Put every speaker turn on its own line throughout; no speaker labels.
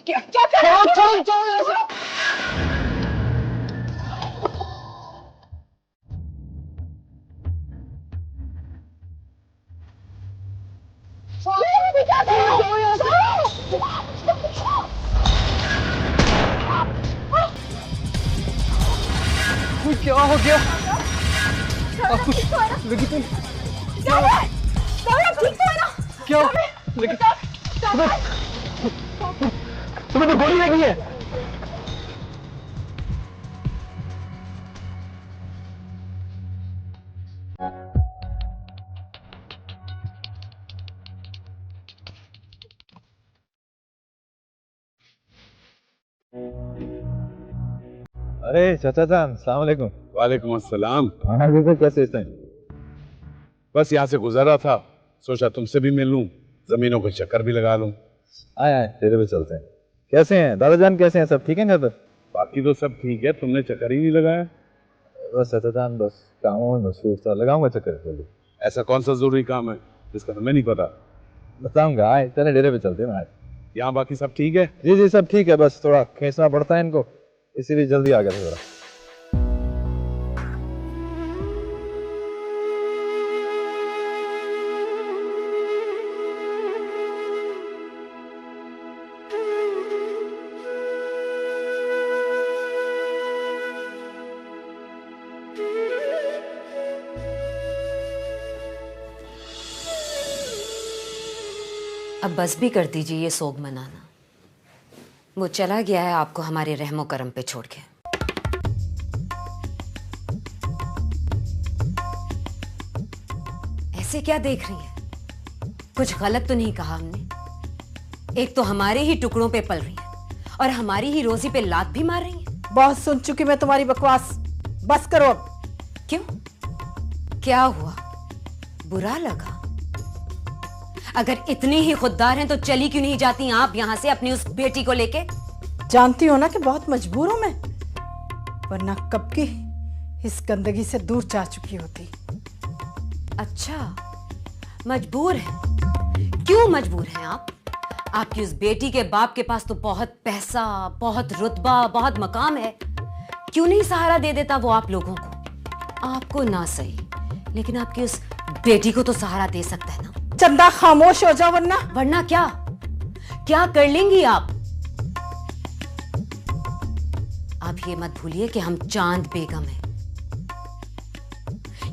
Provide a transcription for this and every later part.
क्या क्या कर रहे हो? छोड़ो छोड़ो छोड़ो। क्या कर रहे हो? क्या हो गया? आपको लगी तो क्या? लेकिन तुम्हें तो गोली लगी है।
अरे चाचा जान, सलाम वालेकुम।
वालेकुम अस्सलाम।
खाना भी कैसे इस टाइम?
बस यहाँ से गुजर रहा था, सोचा तुमसे भी मिल लूं, जमीनों को चक्कर भी लगा लूं।
आए आए तेरे पे चलते हैं। कैसे हैं दादा जान, कैसे हैं सब ठीक हैं घर पर?
बाकी तो सब ठीक है, तुमने चक्कर ही नहीं लगाया।
बस चाचा जान बस कामों में मसरूफ था, लगाऊंगा चक्कर जल्दी।
ऐसा कौन सा जरूरी काम है जिसका तुम्हें नहीं पता?
बताऊंगा, आए चले डेरे पे चलते हैं आज।
यहाँ बाकी सब ठीक है?
जी जी सब ठीक है, बस थोड़ा खींचना पड़ता है इनको, इसीलिए जल्दी आ गया था थोड़ा।
अब बस भी कर दीजिए ये सोग मनाना। वो चला गया है आपको हमारे रहमो करम पे छोड़ के। ऐसे क्या देख रही है? कुछ गलत तो नहीं कहा हमने? एक तो हमारे ही टुकड़ों पे पल रही है और हमारी ही रोजी पे लात भी मार रही है।
बहुत सुन चुकी मैं तुम्हारी बकवास, बस करो अब।
क्यों? क्या हुआ? बुरा लगा? अगर इतनी ही खुददार हैं तो चली क्यों नहीं जाती आप यहां से अपनी उस बेटी को लेके?
जानती हो ना कि बहुत मजबूर हूं मैं, वरना कब की इस गंदगी से दूर जा चुकी होती।
अच्छा, मजबूर हैं? क्यों मजबूर हैं आप? आपकी उस बेटी के बाप के पास तो बहुत पैसा, बहुत रुतबा, बहुत मकाम है। क्यों नहीं सहारा दे देता वो आप लोगों को? आपको ना सही, लेकिन आपकी उस बेटी को तो सहारा दे सकता है ना।
चंदा खामोश हो जाओ, वरना
वरना क्या? क्या कर लेंगी आप? आप ये मत भूलिए कि हम चांद बेगम हैं।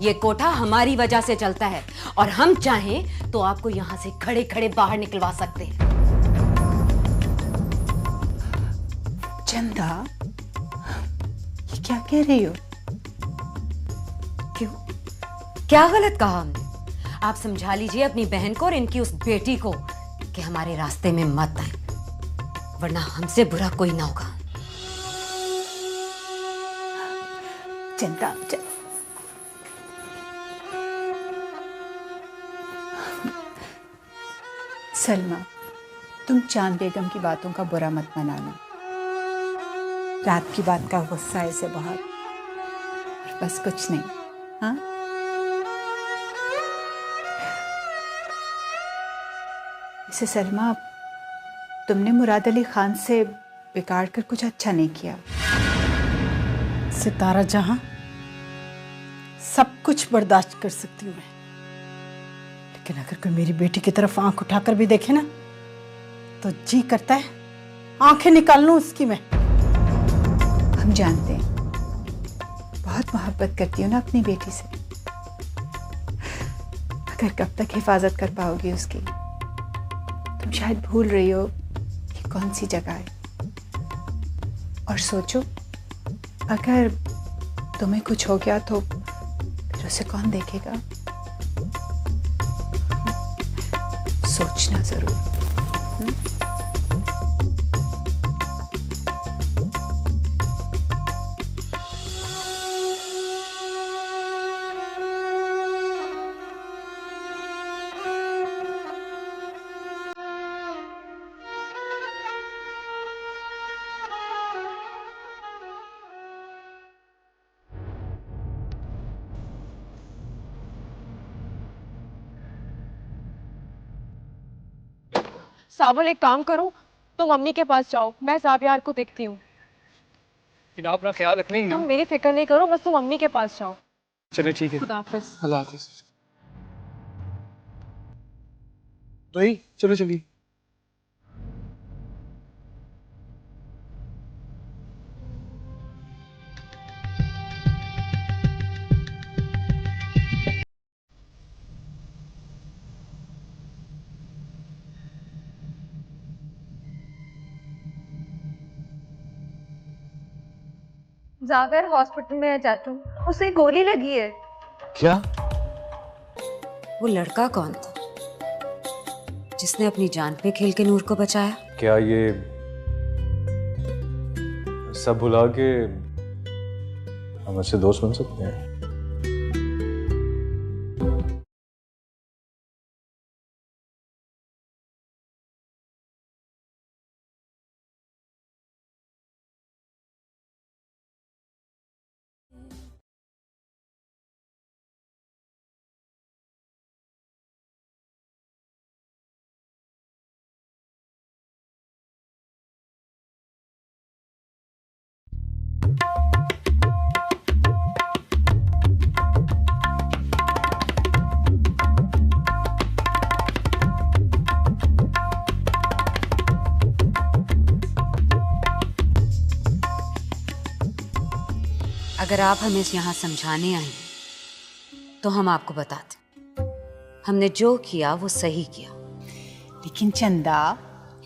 ये कोठा हमारी वजह से चलता है और हम चाहें तो आपको यहां से खड़े खड़े बाहर निकलवा सकते हैं।
चंदा, ये क्या कह रही हो?
क्यों? क्या गलत कहा हमने? आप समझा लीजिए अपनी बहन को और इनकी उस बेटी को कि हमारे रास्ते में मत आए, वरना हमसे बुरा कोई ना होगा।
चंदा
सलमा, तुम चांद बेगम की बातों का बुरा मत मनाना। रात की बात का गुस्सा है इसे बहुत, बस कुछ नहीं। हाँ, इसे सलमा, तुमने मुराद अली खान से बिगाड़ कर कुछ अच्छा नहीं किया।
सितारा जहां सब कुछ बर्दाश्त कर सकती हूँ मैं, लेकिन अगर कोई मेरी बेटी की तरफ आंख उठाकर भी देखे ना तो जी करता है आंखें निकाल लूं उसकी मैं।
हम जानते हैं बहुत मोहब्बत करती हो ना अपनी बेटी से, मगर कब तक हिफाजत कर पाओगी उसकी? तुम शायद भूल रही हो कि कौन सी जगह है। और सोचो, अगर तुम्हें कुछ हो गया तो फिर उसे कौन देखेगा? सोचना जरूर।
सावल, एक काम करो,
तुम मम्मी के पास जाओ, मैं ज़ाबियार को देखती हूँ।
आप अपना ख्याल रख लेंगे।
तुम मेरी फिक्र नहीं करो, बस तुम मम्मी के पास जाओ।
चले ठीक है।
खुदा हाफिज।
अल्लाह हाफिज। तो ही चलो चलिए।
जावेर हॉस्पिटल में है चाचू, उसे गोली लगी है।
क्या?
वो लड़का कौन था जिसने अपनी जान पे खेल के नूर को बचाया?
क्या ये सब भुला के हम अच्छे दोस्त बन सकते हैं?
अगर आप हमें यहाँ समझाने आए तो हम आपको बताते, हमने जो किया वो सही किया।
लेकिन चंदा,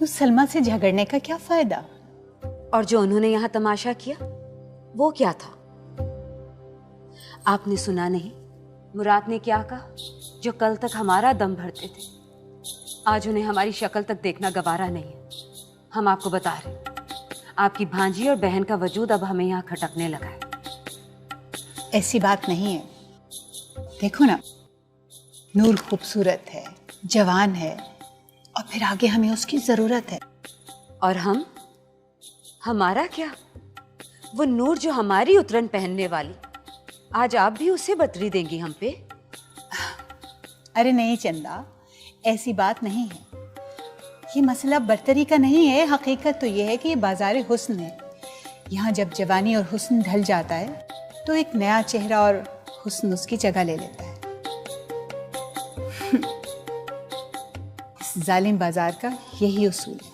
यूं सलमा से झगड़ने का क्या फायदा?
और जो उन्होंने यहाँ तमाशा किया वो क्या था? आपने सुना नहीं मुराद ने क्या कहा? जो कल तक हमारा दम भरते थे, आज उन्हें हमारी शक्ल तक देखना गवारा नहीं है। हम आपको बता रहे हैं, आपकी भांजी और बहन का वजूद अब हमें यहाँ खटकने लगा है।
ऐसी बात नहीं है। देखो ना, नूर खूबसूरत है, जवान है, और फिर आगे हमें उसकी जरूरत है।
और हम, हमारा क्या? वो नूर जो हमारी उतरन पहनने वाली, आज आप भी उसे बतरी देंगी हम पे?
अरे नहीं चंदा, ऐसी बात नहीं है। ये मसला बर्तरी का नहीं है। हकीकत तो ये है कि ये बाजार हुस्न है। यहाँ जब जवानी और हुस्न ढल जाता है तो एक नया चेहरा और हुस्न उसकी जगह ले लेता है। इस जालिम बाजार का यही उसूल है।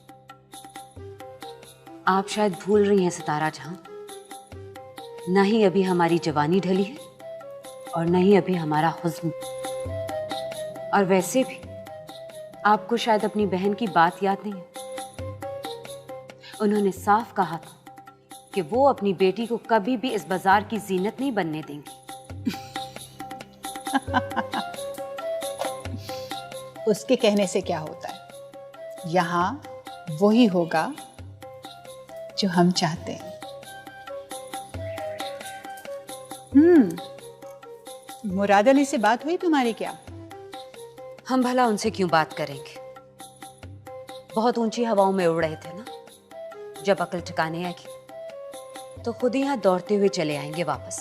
आप शायद भूल रही हैं सितारा जहां, न ही अभी हमारी जवानी ढली है और न ही अभी हमारा हुस्न। और वैसे भी आपको शायद अपनी बहन की बात याद नहीं है। उन्होंने साफ कहा था कि वो अपनी बेटी को कभी भी इस बाजार की जीनत नहीं बनने देंगी।
उसके कहने से क्या होता है? यहाँ वही होगा जो हम चाहते हैं। मुराद अली से बात हुई तुम्हारी क्या?
हम भला उनसे क्यों बात करेंगे? बहुत ऊंची हवाओं में उड़ रहे थे ना। जब अकल ठिकाने आएगी तो खुद ही यहाँ दौड़ते हुए चले आएंगे वापस।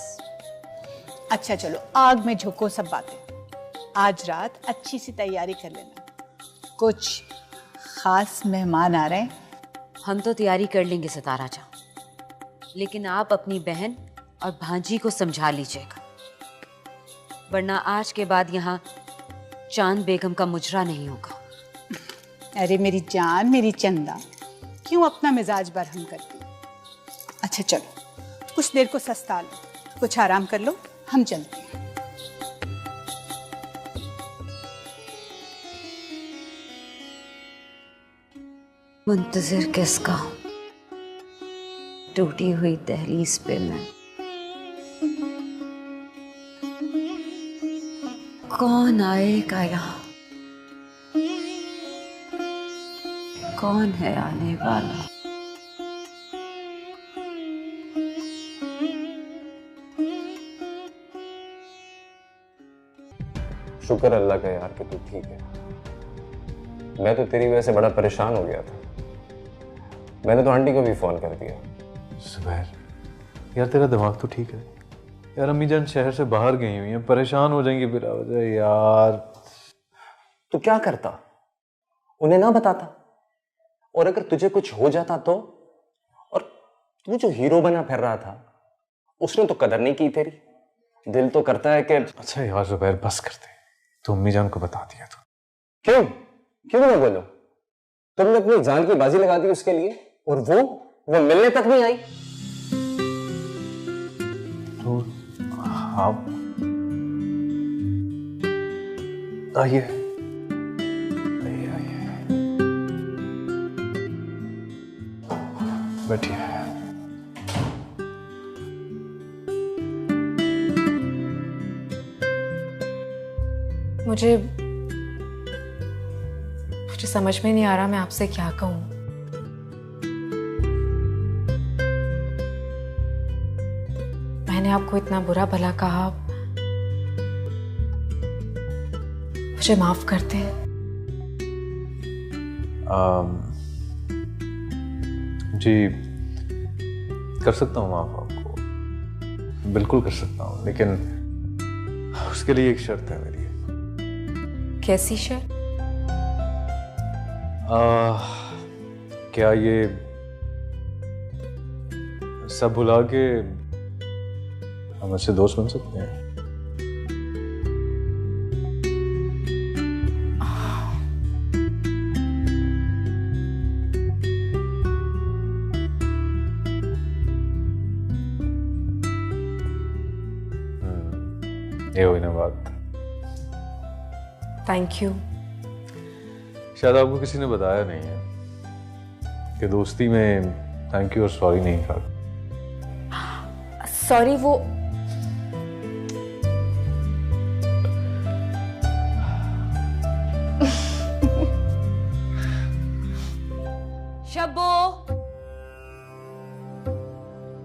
अच्छा चलो, आग में झोंको सब बातें। आज रात अच्छी सी तैयारी कर लेना, कुछ खास मेहमान आ रहे हैं।
हम तो तैयारी कर लेंगे सितारा जान, लेकिन आप अपनी बहन और भांजी को समझा लीजिएगा, वरना आज के बाद यहाँ चांद बेगम का मुजरा नहीं होगा।
अरे मेरी जान, मेरी चंदा, क्यों अपना मिजाज बरहम करती? अच्छा चलो, कुछ देर को सस्ता लो, कुछ आराम कर लो, हम चलते हैं।
मुंतजिर किसका? टूटी हुई दहलीज पे मैं। कौन आएगा यहाँ? कौन है आने वाला?
शुक्र अल्लाह का यार कि तू ठीक है। मैं तो तेरी वजह से बड़ा परेशान हो गया था। मैंने तो आंटी को भी फोन कर दिया।
सुबैर, यार तेरा दिमाग तो ठीक है यार। अम्मी जान शहर से बाहर गई हुई हैं, परेशान हो जाएंगी बिला वजह यार।
तो क्या करता, उन्हें ना बताता? और अगर तुझे कुछ हो जाता तो? और तू जो हीरो बना फिर रहा था, उसने तो कदर नहीं की तेरी। दिल तो करता है कि
अच्छा यार जुबैर बस करते, तो अम्मी जान को बता दिया तो।
क्यों क्यों ना बोलो? तुमने अपनी जान की बाजी लगा दी उसके लिए, और वो मिलने तक नहीं आई।
तो आप आइए आइए आइए, बैठिए।
मुझे समझ में नहीं आ रहा मैं आपसे क्या कहूं। मैंने आपको इतना बुरा भला कहा, मुझे माफ करते हैं।
जी कर सकता हूँ माफ आपको, बिल्कुल कर सकता हूँ, लेकिन उसके लिए एक शर्त है मेरी।
कैसी शर्त?
क्या ये सब भुला के हम अच्छे दोस्त बन सकते हैं? ये हुई ना बात।
Thank you.
शायद आपको किसी ने बताया नहीं है कि दोस्ती में थैंक यू और सॉरी नहीं कहा।
सॉरी वो
शब्बो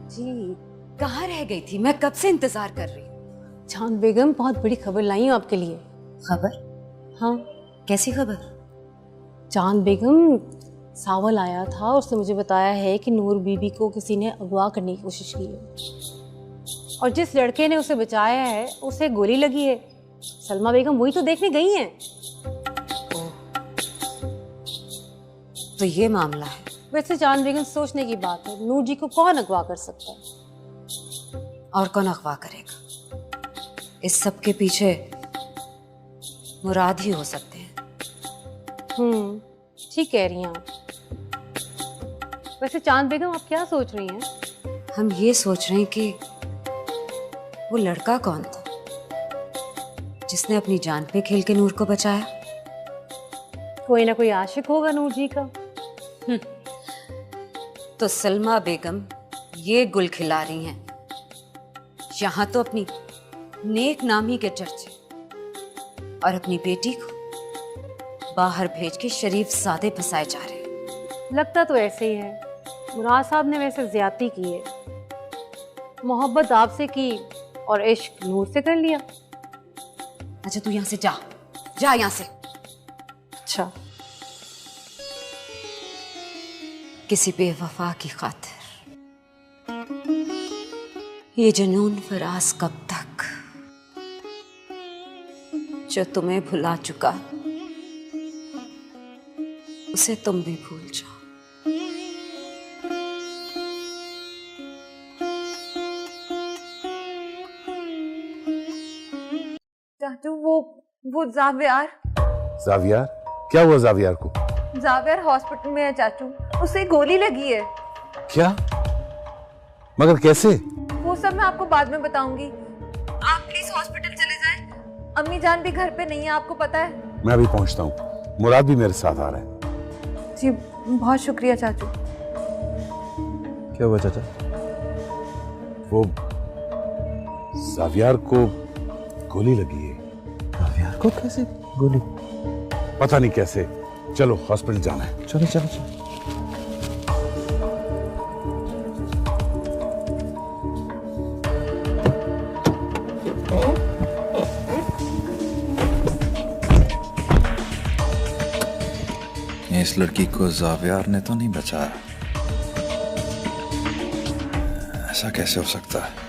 जी, कहाँ रह गई थी? मैं कब से इंतजार कर रही हूँ।
चांद बेगम, बहुत बड़ी खबर लाई हूँ आपके लिए।
खबर?
हाँ।
कैसी खबर?
चांद बेगम, सावल आया था और उसने मुझे बताया है कि नूर बीबी को किसी ने अगवा करने की कोशिश की है, और जिस लड़के ने उसे बचाया है उसे गोली लगी है। सलमा बेगम वही तो देखने गई हैं।
तो ये मामला है।
वैसे चांद बेगम, सोचने की बात है, नूर जी को कौन अगवा कर सकता है?
और कौन अगवा करेगा? इस सब के पीछे मुराद ही हो सकते हैं।
ठीक कह रही हैं आप। वैसे चांद बेगम, आप क्या सोच रही हैं?
हम ये सोच रहे हैं कि वो लड़का कौन था जिसने अपनी जान पे खेल के नूर को बचाया।
कोई ना कोई आशिक होगा नूर जी का।
तो सलमा बेगम ये गुल खिला रही हैं, यहां तो अपनी नेक नामी के चर्चे, और अपनी बेटी को बाहर भेज के शरीफ सादे फंसाए जा रहे हैं।
लगता तो ऐसे ही है। मुराद साहब ने वैसे ज्यादती की है, मोहब्बत आपसे की और इश्क नूर से कर लिया।
अच्छा तू यहां से जा, जा यहां से।
अच्छा,
किसी बेवफा की खातिर ये जुनून फराज कब तक, जो तुम्हें भुला चुका उसे तुम भी भूल जाओ।
चाचू, वो जावियार।
जावियार? क्या हुआ जावियार को?
जावियार हॉस्पिटल में है चाचू, उसे गोली लगी है।
क्या? मगर कैसे?
वो सब मैं आपको बाद में बताऊंगी। आप प्लीज हॉस्पिटल चले जाएं। अम्मी जान भी घर पे नहीं है, आपको पता है।
मैं अभी पहुंचता हूँ, मुराद भी मेरे साथ आ रहा है।
जी बहुत शुक्रिया चाचू।
क्या हुआ चाचा?
वो जावियार को गोली लगी है।
जावियार को कैसे गोली?
पता नहीं कैसे। चलो हॉस्पिटल जाना है।
चलो चलो चलो।
इस लड़की को जावियार ने तो नहीं बचाया? ऐसा कैसे हो सकता है?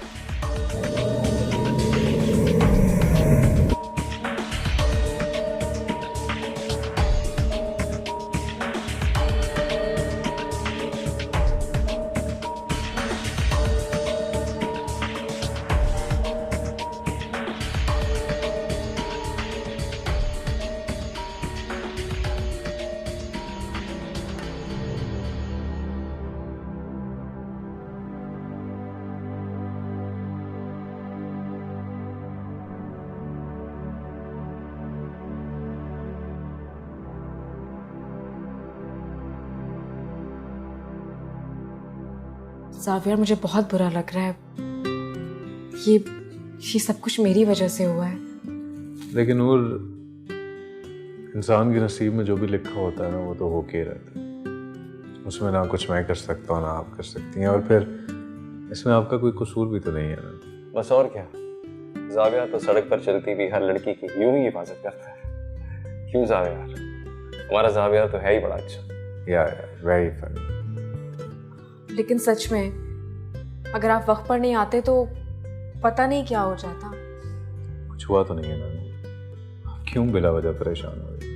जावियर, मुझे बहुत बुरा लग रहा है। ये सब कुछ मेरी वजह से हुआ है।
लेकिन नूर, इंसान के नसीब में जो भी लिखा होता है ना, वो तो होके ही रहता है। उसमें ना कुछ मैं कर सकता हूँ ना आप कर सकती हैं, और फिर इसमें आपका कोई कसूर भी तो नहीं है ना।
बस और क्या, जाविया तो सड़क पर चलती हुई हर लड़की की यूं ही हिफाजत करता है। क्यों जाविया? हमारा जाविया तो है ही बड़ा अच्छा।
यार वेरी फनी।
लेकिन सच में अगर आप वक्त पर नहीं आते तो पता नहीं क्या हो जाता।
कुछ हुआ तो नहीं है ना? क्यों बिला वजह परेशान हो रही?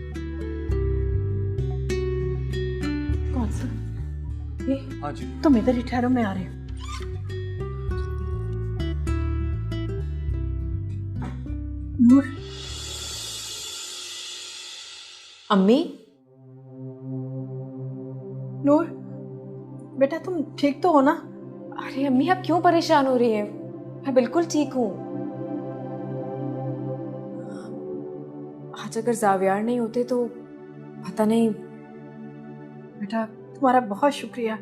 कौन सा? ये?
हाँ जी।
तुम इधर ही ठहरो, मैं आ रही हूँ। नूर।
अम्मी?
नूर, बेटा तुम ठीक तो हो ना?
अरे अम्मी, आप क्यों परेशान हो रही हैं? मैं बिल्कुल ठीक हूँ। आज अगर जावियार नहीं होते तो पता नहीं।
बेटा तुम्हारा बहुत शुक्रिया,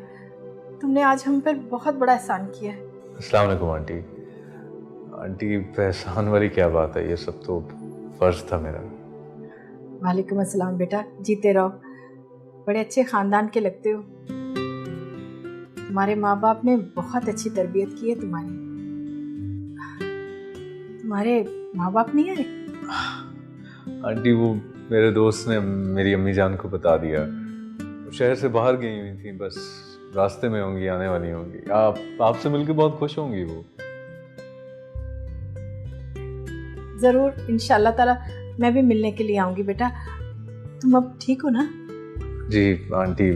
तुमने आज हम पर बहुत बड़ा एहसान किया है।
अस्सलाम वालेकुम आंटी। आंटी, एहसान वाली क्या बात है, ये सब तो फर्ज था मेरा।
वालेकुम अस्सलाम बेटा, जीते रहो। बड़े अच्छे खानदान के लगते हो। तुम्हारे माँ बाप ने बहुत अच्छी तरबियत की है तुम्हारी। तुम्हारे माँ बाप नहीं आए?
आंटी, वो मेरे दोस्त ने मेरी अम्मी जान को बता दिया। शहर से बाहर गई हुई थी, बस रास्ते में होंगी, आने वाली होंगी। आपसे मिलकर बहुत खुश होंगी वो।
जरूर, इंशाल्लाह ताला मैं भी मिलने के लिए आऊंगी। बेटा तुम अब ठीक हो ना?
जी आंटी,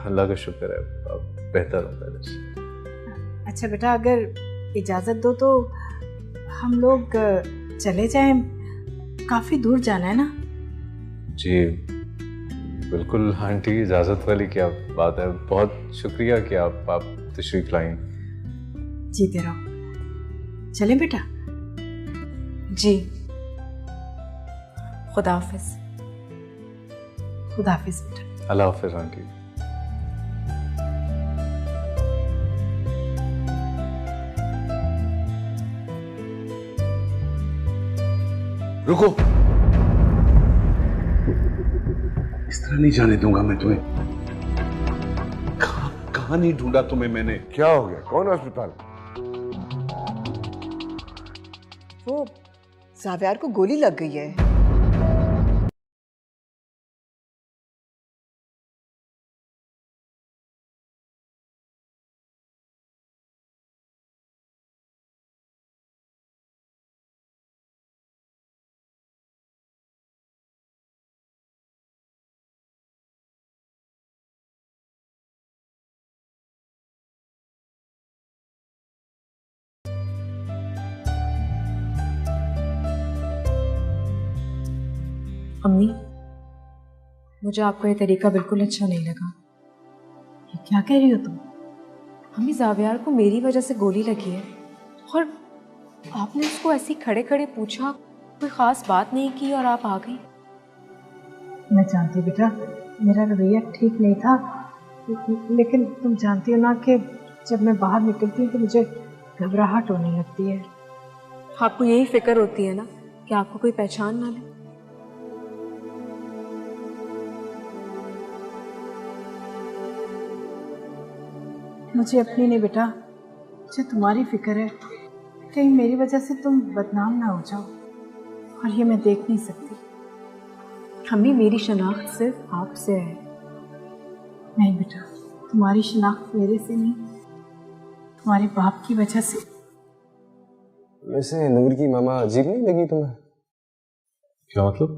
अल्लाह का शुक्र है, अब बेहतर हूँ पहले से।
अच्छा बेटा, अगर इजाज़त दो तो हम लोग चले जाएं, काफ़ी दूर जाना है ना?
जी बिल्कुल आंटी, इजाज़त वाली क्या बात है। बहुत शुक्रिया कि आप तशरीफ़ लाई।
जीते रहो। चलें बेटा?
जी, खुदा हाफिज।
खुदा हाफिज बेटा।
अल्लाह हाफिज आंटी।
रुको, इस तरह नहीं जाने दूंगा मैं तुम्हें। कहां नहीं ढूंढा तुम्हें मैंने।
क्या हो गया? कौन अस्पताल?
वो जावियार को गोली लग गई है।
अम्मी, मुझे आपका ये तरीका बिल्कुल अच्छा नहीं लगा।
ये क्या कह रही हो तुम?
अम्मी, जावियार को मेरी वजह से गोली लगी है और आपने उसको ऐसे खड़े खड़े पूछा, कोई ख़ास बात नहीं की और आप आ गई।
मैं जानती बेटा, मेरा रवैया ठीक नहीं था, लेकिन तुम जानती हो ना कि जब मैं बाहर निकलती हूँ तो मुझे घबराहट होने लगती है।
आपको यही फिक्र होती है ना कि आपको कोई पहचान ना ले।
मुझे अपनी नहीं बेटा, मुझे तुम्हारी फिक्र है, कहीं मेरी वजह से तुम बदनाम ना हो जाओ, और ये मैं देख नहीं सकती।
अम्मी, मेरी शनाख्त सिर्फ आपसे है।
नहीं बेटा, तुम्हारी शनाख्त मेरे से नहीं, तुम्हारे बाप की वजह से।
वैसे नूर की मामा अजीब नहीं लगी तुम्हें?
क्या मतलब?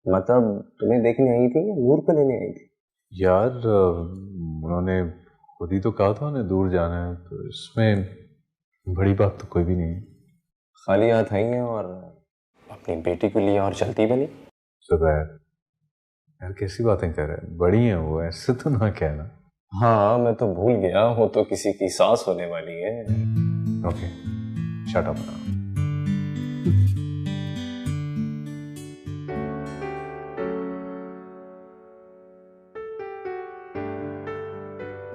मतलब तुम्हें देखने आई थी या नूर को लेने आई थी?
यार उन्होंने खुद ही तो कहा था उन्हें दूर जाना है, तो इसमें बड़ी बात तो कोई भी नहीं।
खाली हाथ आई हैं और अपनी बेटी को लिया और चलती बनी।
जुबैर, यार कैसी बातें कर रहे हैं, बड़ी हैं वो, ऐसे तो ना कहना।
हाँ मैं तो भूल गया, वो तो किसी की सास होने वाली है।
Okay, shut up now.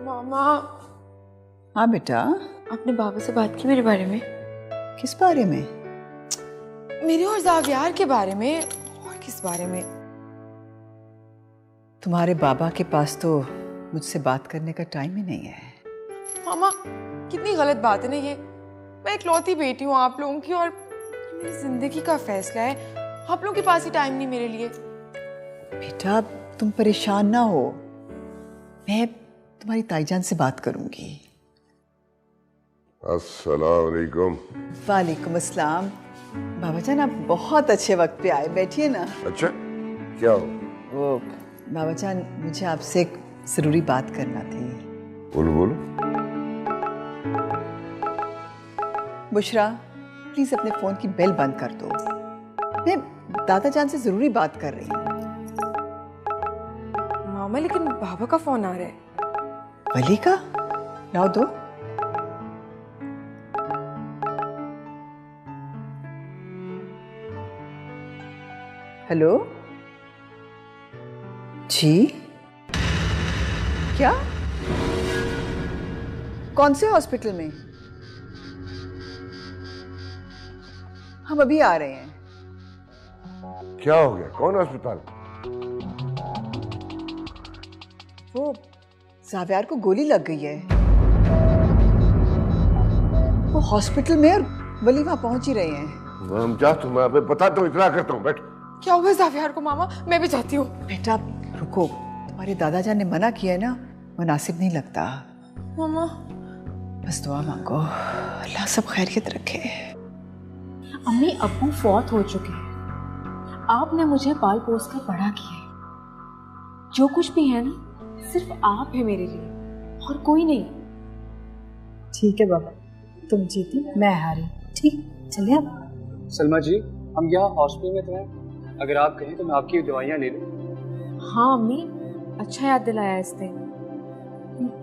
मामा,
हाँ बेटा।
आपने बाबा से बात की मेरे बारे में?
किस बारे में?
मेरे और जावियार के बारे में। और किस बारे में?
तुम्हारे बाबा के पास तो मुझसे बात करने का टाइम ही नहीं है।
मामा कितनी गलत बात है ना ये। मैं इकलौती बेटी हूँ आप लोगों की और मेरी जिंदगी का फैसला है। आप लोगों के पास ही टाइम नहीं मेरे लिए।
बेटा तुम परेशान ना हो, मैं तुम्हारी ताईजान से बात करूंगी।
अस्सलाम वालेकुम।
वालेकुम अस्सलाम। बाबा जान आप बहुत अच्छे वक्त पे आए, बैठिए ना।
अच्छा क्या हो?
वो बाबा जान मुझे आपसे एक जरूरी बात करना थी।
बोलो बोलो।
बुशरा प्लीज अपने फोन की बेल बंद कर दो, मैं दादा जान से जरूरी बात कर रही हूँ।
मामा लेकिन बाबा का फोन आ रहा है।
वली का? लाओ दो। हेलो जी, क्या? कौन से हॉस्पिटल में? हम अभी आ रहे हैं।
क्या हो गया? कौन अस्पताल?
वो जावियार को गोली लग गई है, वो हॉस्पिटल में और वली वहां पहुंच ही रहे हैं।
हम जा, तुम मैं बता तो इतना करता हूँ। बैठ।
क्या हुआ जावियार को मामा? मैं भी जाती हूँ।
बेटा रुको, तुम्हारे दादाजान ने मना किया है ना, मुनासिब नहीं लगता।
मामा
बस दुआ मांगो, अल्लाह सब खैरियत रखे।
अम्मी अब्बू फौत हो चुके हैं, आपने मुझे पाल पोस कर बड़ा किया है। जो कुछ भी है ना सिर्फ आप है मेरे लिए और कोई नहीं।
ठीक है बाबा, तुम जीती मैं हारी। ठीक, चलिए आप।
सलमा जी हम यहाँ हॉस्पिटल में तो हैं, अगर आप कहें तो मैं आपकी दवाइयाँ ले लूँ।
हाँ अम्मी, अच्छा याद दिलाया इसने।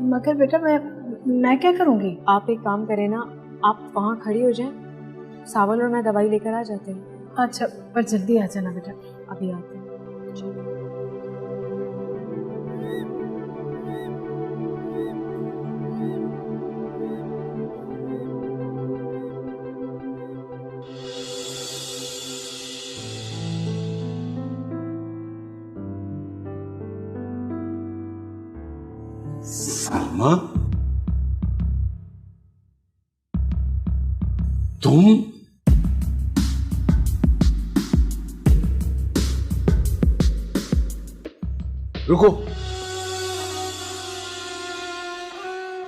मगर बेटा मैं क्या करूँगी?
आप एक काम करें ना, आप वहाँ खड़ी हो जाएं, सावल और मैं दवाई लेकर आ जाते हैं।
अच्छा पर जल्दी आ जाना बेटा।
अभी आते हैं।
सलमा तुम? रुको,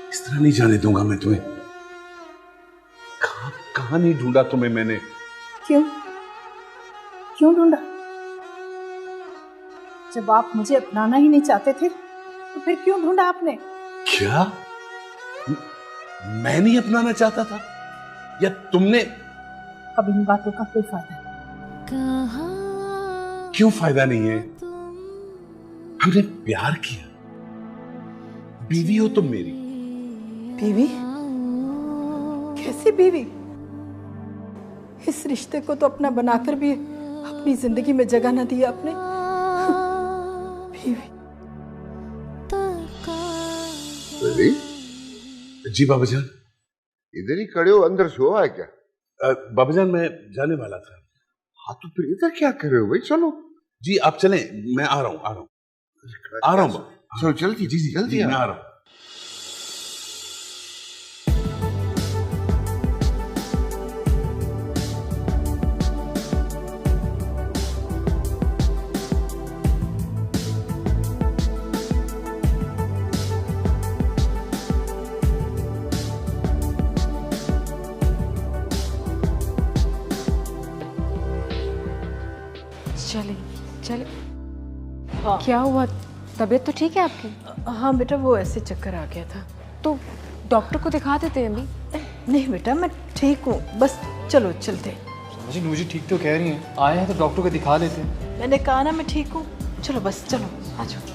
इस तरह नहीं जाने दूंगा मैं तुम्हें। कहां नहीं ढूंढा तुम्हें मैंने।
क्यों ढूंढा? जब आप मुझे अपनाना ही नहीं चाहते थे तो फिर क्यों ढूंढा आपने?
क्या मैं नहीं अपनाना चाहता था या तुमने?
अब इन बातों का कोई फायदा नहीं।
क्यों फायदा नहीं है? हमने प्यार किया, बीवी हो तुम मेरी।
बीवी? कैसी बीवी? इस रिश्ते को तो अपना बनाकर भी अपनी जिंदगी में जगह न दी आपने। बीवी?
जी बाबाजान।
इधर ही खड़े हो, अंदर सोआ है क्या?
बाबाजान मैं जाने वाला था।
हाँ तो फिर इधर क्या कर रहे हो भाई? चलो।
जी आप चलें, मैं आ रहा हूँ
चलो जल्दी। जी जल्दी
मैं आ रहा हूँ।
चले। हाँ। क्या हुआ? तबीयत तो ठीक है आपकी?
हाँ बेटा, वो ऐसे चक्कर आ गया था।
तो डॉक्टर को दिखा देते हैं अभी।
नहीं बेटा मैं ठीक हूँ, बस चलो चलते।
जी मुझे ठीक तो कह रही हैं, आए हैं तो डॉक्टर को दिखा लेते हैं।
मैंने कहा ना मैं ठीक हूँ, चलो बस चलो आ जाओ।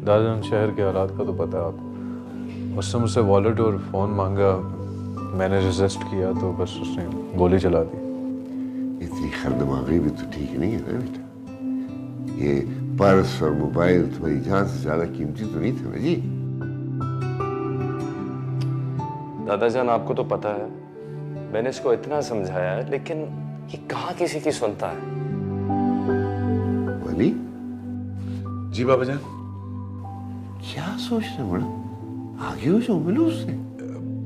दादाजान शहर के हालात का तो पता है आपको। उसने मुझसे वॉलेट और फ़ोन मांगा, मैंने रेजिस्ट किया तो बस उसने गोली चला दी।
इतनी खरदमागी भी तो ठीक नहीं है ना बेटा। ये पर्स और मोबाइल तुम्हारी जान से ज्यादा कीमती तो नहीं थे ना जी।
दादाजान आपको तो पता है, मैंने इसको इतना समझाया है, लेकिन ये कहाँ किसी की सुनता है।
वली
जी बाबा जान।
क्या सोच रहे हो बड़ा? आगे हो जाओ, मिलो उससे।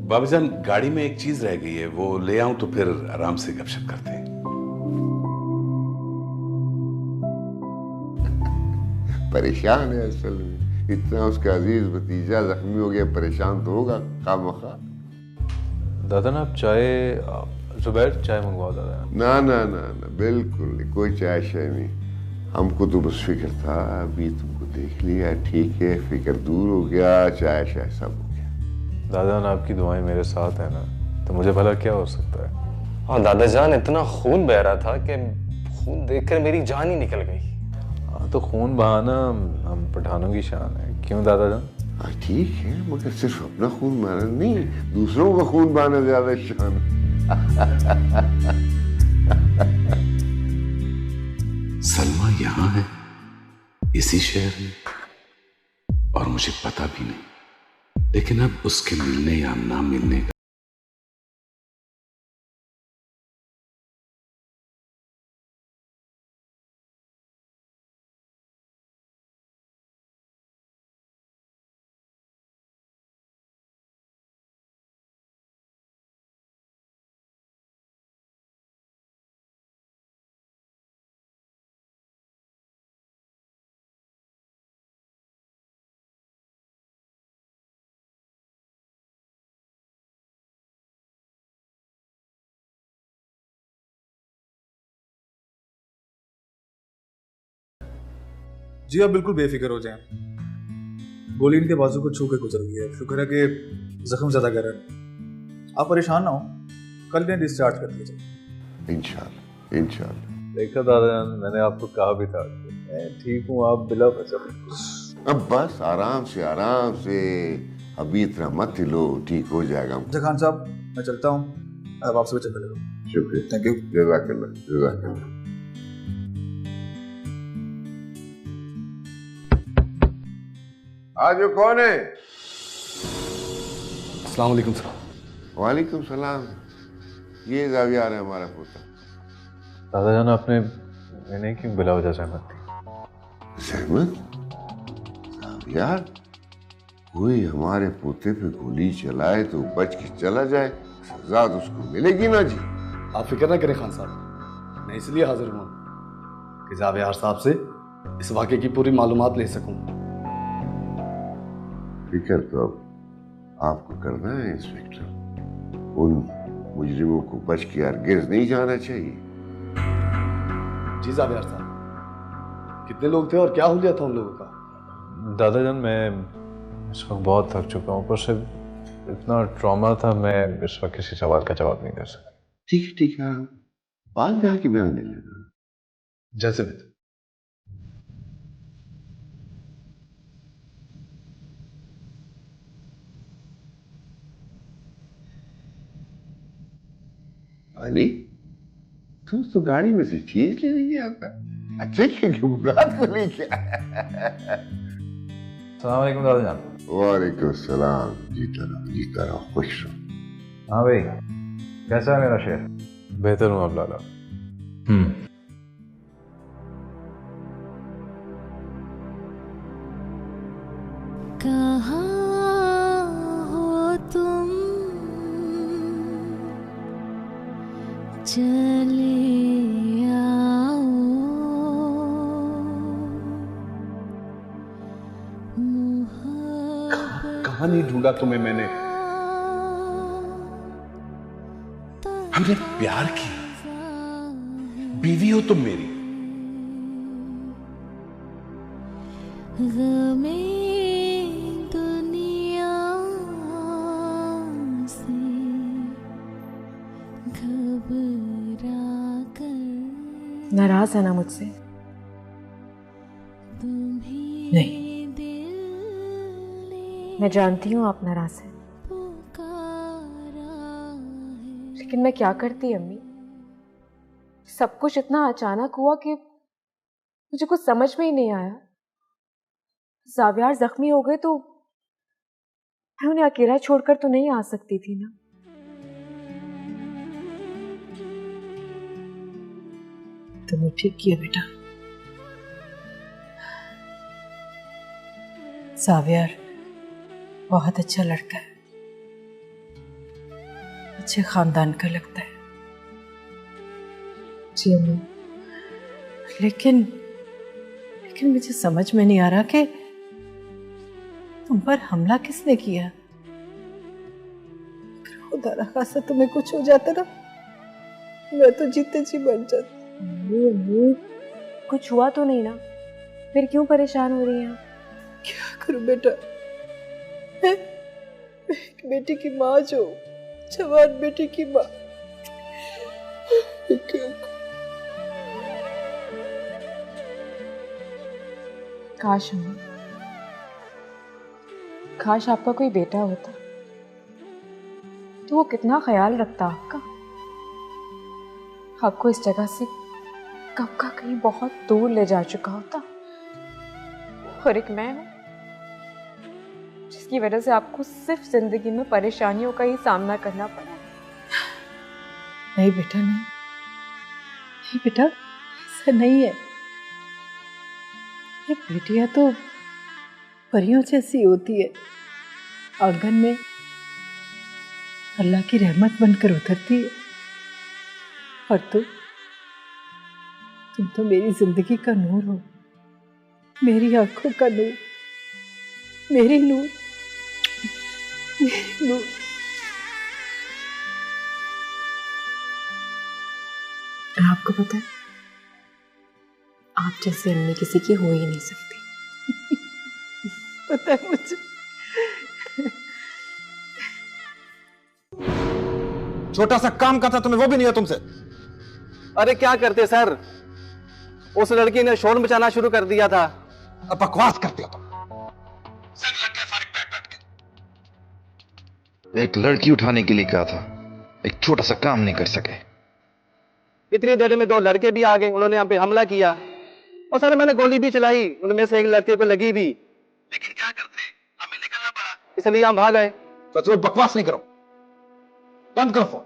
बाबा जान गाड़ी में एक चीज रह गई है, वो ले आऊं तो फिर आराम से गपशप करते हैं।
परेशान है असल में, इतना उसका अजीज भतीजा जख्मी हो गया, परेशान तो होगा खामखा।
दादा ना आप चाय, जुबैर चाय मंगवाओ दादा।
ना ना ना ना, बिल्कुल नहीं, कोई चाय शाय नहीं। हमको तो बस फिक्र था, अभी तुमको देख लिया, ठीक है, फिक्र दूर हो गया, चाय शाय सब हो गया।
दादा ना आपकी दुआएं मेरे साथ है ना, तो मुझे भला क्या हो सकता है।
हाँ दादाजान, इतना खून बह रहा था कि खून देखकर मेरी जान ही निकल गई।
हाँ तो खून बहाना हम पठानों की शान है, क्यों दादाजान?
हाँ ठीक है, मगर सिर्फ अपना खून बहाना नहीं, दूसरों का खून बहाना ज्यादा शान।
सलमा यहाँ है, इसी शहर में, और मुझे पता भी नहीं। लेकिन अब उसके मिलने या ना मिलने का
जी आप बिल्कुल बेफिक्र हो जाएं। गोली इनके बाजू को छू के गुजर गई है, शुक्र है कि जख्म ज्यादा गहरा है। आप परेशान ना हो, कल इन्हें डिस्चार्ज कर दिया जाए।
इंशाल्लाह इंशाल्लाह।
देखा दादाजान, मैंने आपको कहा भी था मैं ठीक हूँ, आप बिला वजह।
अब बस आराम से, अभी इतना मत लो, ठीक हो जाएगा।
खान साहब मैं चलता हूँ, अब आपसे भी चल मिलेगा।
शुक्रिया,
थैंक यू।
जज़ाकल्लाह जज़ाकल्लाह। आज कौन है?
अस्सलाम वालेकुम सर।
वालेकुम सलाम। ये जावियार है हमारा पोता।
दादाजान आपने मैंने क्यों बिला वजह सहमत थी?
सहमत? यार कोई हमारे पोते पे गोली चलाए तो बच के चला जाए, सजा तो उसको मिलेगी ना जी।
आप फिक्र ना करें खान साहब, मैं इसलिए हाजिर हुआ कि जावेयार साहब से इस वाक़े की पूरी मालूमात ले सकूं।
फिक्र तो अब आपको करना है इंस्पेक्टर। उन मुजरिमों को बच के हरगिज़ नहीं जाना चाहिए।
जी जावेयार साहब, कितने लोग थे और क्या हुलिया था उन लोगों का?
दादाजान मैं इस वक्त बहुत थक चुका हूँ, पर सिर्फ इतना ट्रॉमा था, मैं इस वक्त किसी सवाल का जवाब नहीं दे सकता।
ठीक है, बाद में आके बयान ले लेना।
जैसे भी।
अली तुम तो गाड़ी में से चीज ले नहीं आता। अच्छा क्या मुराद को लेके आया?
अस्सलाम वालेकुम दादाजान।
वालेकुम सलाम। जीता रहो, खुश रहो।
हाँ भाई, कैसा है मेरा शेर? बेहतर हूँ अब लाला।
कहाँ हो तुम, चले आओ,
कहाँ नहीं ढूंढा तुम्हें मैंने। हमने प्यार किया, बीवी हो तुम मेरी।
गमे दुनिया से घबरा कर।
नाराज है ना मुझसे?
नहीं, दिल
मैं जानती हूँ आप नाराज हैं, लेकिन मैं क्या करती अम्मी? सब कुछ इतना अचानक हुआ कि मुझे कुछ समझ में ही नहीं आया। ज़ावियार जख्मी हो गए तो मैं उन्हें अकेला छोड़कर तो नहीं आ सकती थी ना।
तुमने ठीक किया बेटा। ज़ावियार बहुत अच्छा लड़का है, अच्छे खानदान का लगता है।
जी अम्मी।
लेकिन मुझे समझ में नहीं आ रहा कि तुम पर हमला किसने किया। खुदा ना खास्ता तुम्हें कुछ हो जाता ना, मैं तो जीते जी मर जाती।
कुछ हुआ तो नहीं ना, फिर क्यों परेशान हो रही हैं?
क्या करूं बेटा, मैं एक बेटी की माँ, जो जवान बेटी की माँ।
काश अम्मा, काश आपका कोई बेटा होता तो वो कितना ख्याल रखता आपको इस जगह से कब का कहीं बहुत दूर ले जा चुका होता। और एक मैं हूं जिसकी वजह से आपको सिर्फ जिंदगी में परेशानियों का ही सामना करना पड़ा।
नहीं बेटा, नहीं बेटा, ऐसा नहीं है। ये बेटियां तो परियों जैसी होती है, आंगन में अल्लाह की रहमत बनकर उतरती है। और तुम तो मेरी जिंदगी का नूर हो, मेरी आंखों का नूर, मेरी नूर, मेरी नूर।
आपको पता है, आप जैसी अम्मी किसी की हो ही नहीं सकती।
पता है मुझे।
छोटा सा काम का था तुम्हें, वो भी नहीं है तुमसे।
अरे क्या करते सर, उस लड़की ने शोर मचाना शुरू कर दिया था।
अब बकवास करते हो तुम।
एक लड़की उठाने के लिए कहा था, एक छोटा सा काम नहीं कर सके।
इतनी देर में 2 लड़के भी आ गए, उन्होंने हम पे हमला किया और सर मैंने गोली भी चलाई, उनमें से एक लड़के को लगी भी, लेकिन क्या करते, हमें निकलना पड़ा, इसलिए हम भाग गए।
बकवास नहीं करो, बंद करो फोन।